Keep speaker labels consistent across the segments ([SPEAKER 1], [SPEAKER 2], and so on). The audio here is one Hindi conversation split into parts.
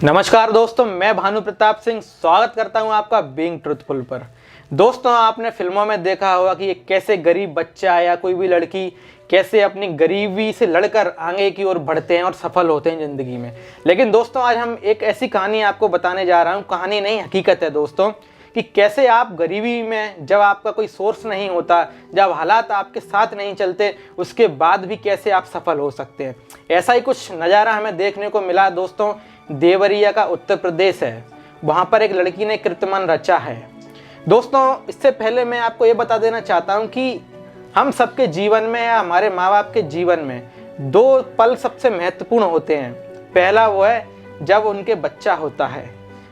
[SPEAKER 1] नमस्कार दोस्तों, मैं भानु प्रताप सिंह स्वागत करता हूं आपका बीइंग ट्रुथफुल पर। दोस्तों, आपने फिल्मों में देखा होगा कि कैसे गरीब बच्चा या कोई भी लड़की कैसे अपनी गरीबी से लड़कर आगे की ओर बढ़ते हैं और सफल होते हैं ज़िंदगी में। लेकिन दोस्तों, आज हम एक ऐसी कहानी आपको बताने जा रहा हूं। कहानी नहीं, हकीकत है दोस्तों, कि कैसे आप गरीबी में, जब आपका कोई सोर्स नहीं होता, जब हालात आपके साथ नहीं चलते, उसके बाद भी कैसे आप सफल हो सकते हैं। ऐसा ही कुछ नज़ारा हमें देखने को मिला दोस्तों। देवरिया का उत्तर प्रदेश है, वहाँ पर एक लड़की ने कीर्तिमान रचा है। दोस्तों, इससे पहले मैं आपको ये बता देना चाहता हूँ कि हम सबके जीवन में या हमारे माँ बाप के जीवन में दो पल सबसे महत्वपूर्ण होते हैं। पहला वो है जब उनके बच्चा होता है,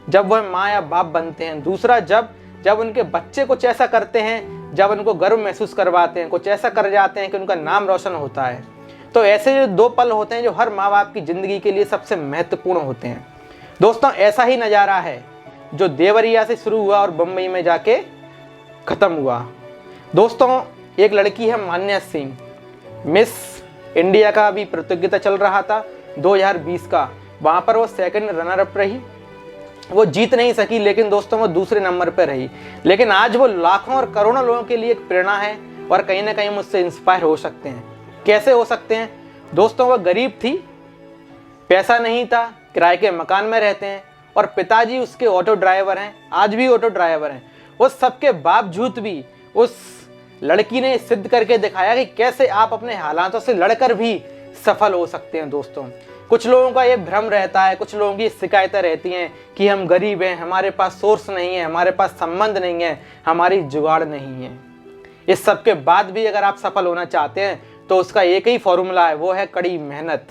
[SPEAKER 1] जब वह माँ या बाप बनते हैं। दूसरा जब उनके बच्चे कुछ ऐसा करते हैं, जब उनको गर्व महसूस करवाते हैं, कुछ ऐसा कर जाते हैं कि उनका नाम रोशन होता है। तो ऐसे जो दो पल होते हैं जो हर माँ बाप की ज़िंदगी के लिए सबसे महत्वपूर्ण होते हैं। दोस्तों, ऐसा ही नज़ारा है जो देवरिया से शुरू हुआ और बम्बई में जाके ख़त्म हुआ। दोस्तों, एक लड़की है मान्या सिंह, मिस इंडिया का अभी प्रतियोगिता चल रहा था 2020 का। वहाँ पर वो सेकंड रनर अप रही। वो जीत नहीं सकी, लेकिन दोस्तों वो दूसरे नंबर पर रही। लेकिन आज वो लाखों और करोड़ों लोगों के लिए एक प्रेरणा है और कहीं ना कहीं मुझसे इंस्पायर हो सकते हैं। कैसे हो सकते हैं दोस्तों? वह गरीब थी, पैसा नहीं था, किराए के मकान में रहते हैं और पिताजी उसके ऑटो ड्राइवर हैं, आज भी ऑटो ड्राइवर हैं। उस सबके बावजूद भी उस लड़की ने सिद्ध करके दिखाया कि कैसे आप अपने हालातों से लड़कर भी सफल हो सकते हैं। दोस्तों, कुछ लोगों का ये भ्रम रहता है, कुछ लोगों की शिकायतें रहती हैं कि हम गरीब हैं, हमारे पास सोर्स नहीं है, हमारे पास संबंध नहीं है, हमारी जुगाड़ नहीं है। इस सब के बाद भी अगर आप सफल होना चाहते हैं तो उसका एक ही फॉर्मूला है, वो है कड़ी मेहनत।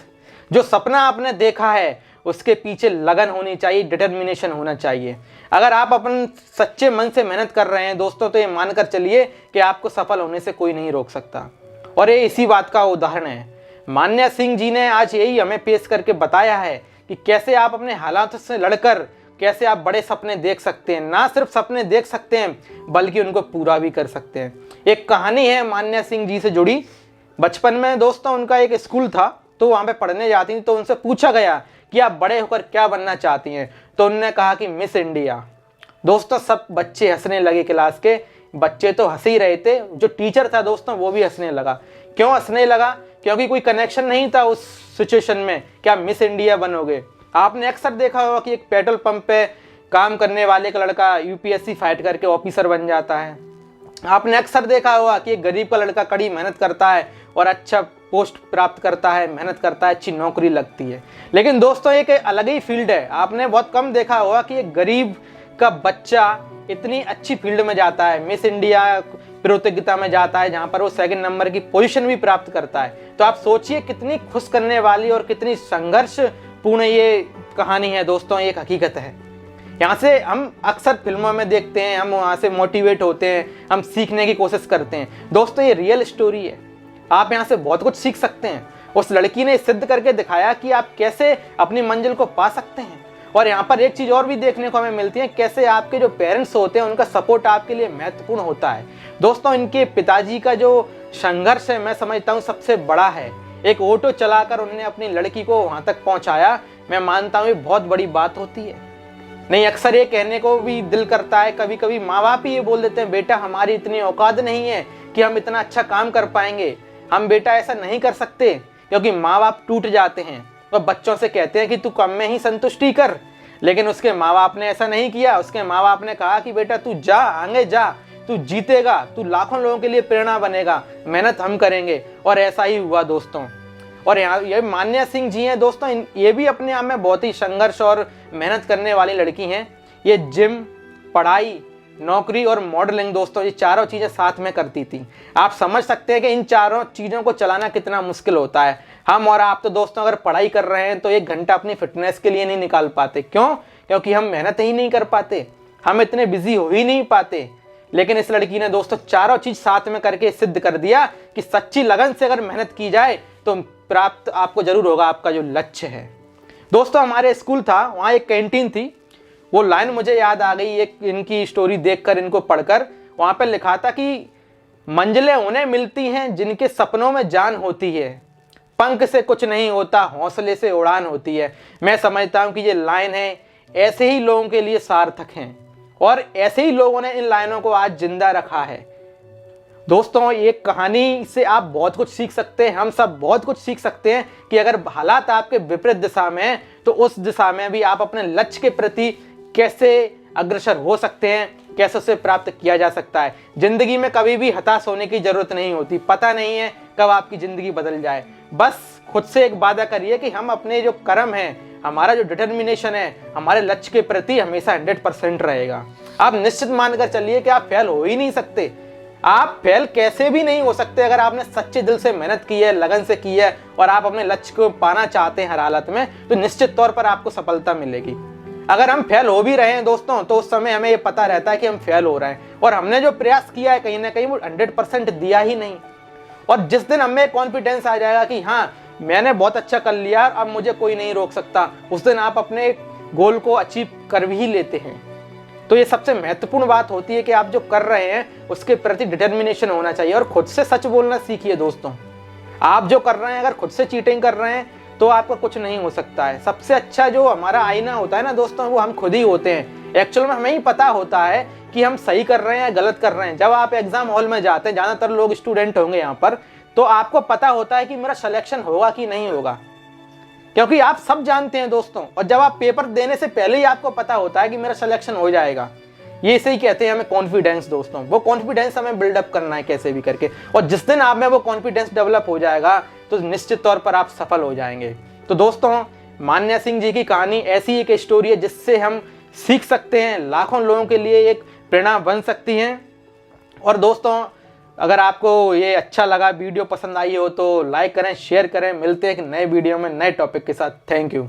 [SPEAKER 1] जो सपना आपने देखा है उसके पीछे लगन होनी चाहिए, डिटर्मिनेशन होना चाहिए। अगर आप अपन सच्चे मन से मेहनत कर रहे हैं दोस्तों, तो ये मानकर चलिए कि आपको सफल होने से कोई नहीं रोक सकता। और ये इसी बात का उदाहरण है। मान्या सिंह जी ने आज यही हमें पेश करके बताया है कि कैसे आप अपने हालातों से लड़कर कैसे आप बड़े सपने देख सकते हैं। ना सिर्फ सपने देख सकते हैं बल्कि उनको पूरा भी कर सकते हैं। एक कहानी है मान्या सिंह जी से जुड़ी। बचपन में दोस्तों उनका एक स्कूल था, तो वहाँ पे पढ़ने जाती थी। तो उनसे पूछा गया कि आप बड़े होकर क्या बनना चाहती हैं, तो उन्होंने कहा कि मिस इंडिया। दोस्तों, सब बच्चे हंसने लगे। क्लास के बच्चे तो हंस ही रहे थे, जो टीचर था दोस्तों वो भी हंसने लगा। क्यों हंसने लगा? क्योंकि कोई कनेक्शन नहीं था उस सिचुएशन में कि आप मिस इंडिया बनोगे। आपने अक्सर देखा होगा कि एक पेट्रोल पंप पे काम करने वाले का लड़का यूपीएससी फाइट करके ऑफिसर बन जाता है। आपने अक्सर देखा होगा कि एक गरीब का लड़का कड़ी मेहनत करता है और अच्छा पोस्ट प्राप्त करता है, मेहनत करता है, अच्छी नौकरी लगती है। लेकिन दोस्तों, एक अलग ही फील्ड है। आपने बहुत कम देखा होगा कि एक गरीब का बच्चा इतनी अच्छी फील्ड में जाता है, मिस इंडिया प्रतियोगिता में जाता है, जहाँ पर वो सेकंड नंबर की पोजीशन भी प्राप्त करता है। तो आप सोचिए कितनी खुश करने वाली और कितनी संघर्षपूर्ण ये कहानी है दोस्तों। एक हकीकत है। यहाँ से हम अक्सर फिल्मों में देखते हैं, हम वहाँ से मोटिवेट होते हैं, हम सीखने की कोशिश करते हैं। दोस्तों, ये रियल स्टोरी है। आप यहाँ से बहुत कुछ सीख सकते हैं। उस लड़की ने सिद्ध करके दिखाया कि आप कैसे अपनी मंजिल को पा सकते हैं। और यहाँ पर एक चीज़ और भी देखने को हमें मिलती है, कैसे आपके जो पेरेंट्स होते हैं उनका सपोर्ट आपके लिए महत्वपूर्ण होता है। दोस्तों, इनके पिताजी का जो संघर्ष है, मैं समझता हूँ सबसे बड़ा है। एक ऑटो चलाकर उन्होंने अपनी लड़की को वहाँ तक पहुँचाया। मैं मानता हूँ ये बहुत बड़ी बात होती है। नहीं, अक्सर ये कहने को भी दिल करता है, कभी कभी माँ बाप ही ये बोल देते हैं, बेटा हमारी इतनी औकात नहीं है कि हम इतना अच्छा काम कर पाएंगे, हम बेटा ऐसा नहीं कर सकते। क्योंकि माँ बाप टूट जाते हैं और बच्चों से कहते हैं कि तू कम में ही संतुष्टि कर। लेकिन उसके माँ बाप ने ऐसा नहीं किया। उसके माँ बाप ने कहा कि बेटा तू जा, आगे जा, तू जीतेगा, तू लाखों लोगों के लिए प्रेरणा बनेगा, मेहनत हम करेंगे। और ऐसा ही हुआ दोस्तों। और यहाँ ये मान्या सिंह जी हैं दोस्तों, ये भी अपने आप में बहुत ही संघर्ष और मेहनत करने वाली लड़की हैं। ये जिम, पढ़ाई, नौकरी और मॉडलिंग दोस्तों, ये चारों चीज़ें साथ में करती थी। आप समझ सकते हैं कि इन चारों चीज़ों को चलाना कितना मुश्किल होता है। हम और आप तो दोस्तों अगर पढ़ाई कर रहे हैं तो 1 घंटा अपनी फिटनेस के लिए नहीं निकाल पाते। क्यों? क्योंकि हम मेहनत ही नहीं कर पाते, हम इतने बिजी हो ही नहीं पाते। लेकिन इस लड़की ने दोस्तों चारों चीज़ साथ में करके सिद्ध कर दिया कि सच्ची लगन से अगर मेहनत की जाए तो प्राप्त आपको जरूर होगा आपका जो लक्ष्य है। दोस्तों, हमारे स्कूल था, वहाँ एक कैंटीन थी। वो लाइन मुझे याद आ गई एक इनकी स्टोरी देखकर, इनको पढ़कर। वहाँ पर लिखा था कि मंजिलें उन्हें मिलती हैं जिनके सपनों में जान होती है, पंख से कुछ नहीं होता, हौसले से उड़ान होती है। मैं समझता हूँ कि ये लाइन है ऐसे ही लोगों के लिए सार्थक हैं और ऐसे ही लोगों ने इन लाइनों को आज जिंदा रखा है। दोस्तों, ये कहानी से आप बहुत कुछ सीख सकते हैं, हम सब बहुत कुछ सीख सकते हैं कि अगर हालात आपके विपरीत दिशा में हैं तो उस दिशा में भी आप अपने लक्ष्य के प्रति कैसे अग्रसर हो सकते हैं, कैसे उसे प्राप्त किया जा सकता है। जिंदगी में कभी भी हताश होने की जरूरत नहीं होती, पता नहीं है कब आपकी जिंदगी बदल जाए। बस खुद से एक वादा करिए कि हम अपने जो कर्म हैं, हमारा जो डिटर्मिनेशन है, हमारे लक्ष्य के प्रति हमेशा 100% रहेगा। आप निश्चित मानकर चलिए कि आप फेल हो ही नहीं सकते। आप फेल कैसे भी नहीं हो सकते अगर आपने सच्चे दिल से मेहनत की है, लगन से की है और आप अपने लक्ष्य को पाना चाहते हैं हर हालत में, तो निश्चित तौर पर आपको सफलता मिलेगी। अगर हम फेल हो भी रहे हैं दोस्तों, तो उस समय हमें ये पता रहता है कि हम फेल हो रहे हैं और हमने जो प्रयास किया है कहीं ना कहीं वो 100% दिया ही नहीं। और जिस दिन हमें कॉन्फिडेंस आ जाएगा कि हाँ मैंने बहुत अच्छा कर लिया, अब मुझे कोई नहीं रोक सकता, उस दिन आप अपने गोल को अचीव कर भी लेते हैं। तो ये सबसे महत्वपूर्ण बात होती है कि आप जो कर रहे हैं उसके प्रति डिटर्मिनेशन होना चाहिए और खुद से सच बोलना सीखिए दोस्तों। आप जो कर रहे हैं, अगर खुद से चीटिंग कर रहे हैं तो आपका कुछ नहीं हो सकता है। सबसे अच्छा जो हमारा आईना होता है ना दोस्तों, वो हम खुद ही होते हैं। एक्चुअल में हमें ही पता होता है कि हम सही कर रहे हैं या गलत कर रहे हैं। जब आप एग्जाम हॉल में जाते हैं, ज़्यादातर लोग स्टूडेंट होंगे यहाँ पर, तो आपको पता होता है कि मेरा सिलेक्शन होगा कि नहीं होगा, क्योंकि आप सब जानते हैं दोस्तों। और जब आप पेपर देने से पहले ही आपको पता होता है कि मेरा सिलेक्शन हो जाएगा। ये इसे ही कहते हैं हमें कॉन्फिडेंस दोस्तों। वो कॉन्फिडेंस हमें बिल्डअप करना है कैसे भी करके, और जिस दिन आप में वो कॉन्फिडेंस डेवलप हो जाएगा तो निश्चित तौर पर आप सफल हो जाएंगे। तो दोस्तों, मान्या सिंह जी की कहानी ऐसी एक स्टोरी है जिससे हम सीख सकते हैं, लाखों लोगों के लिए एक प्रेरणा बन सकती हैं। और दोस्तों, अगर आपको ये अच्छा लगा, वीडियो पसंद आई हो तो लाइक करें, शेयर करें। मिलते हैं एक नए वीडियो में नए टॉपिक के साथ। Thank you.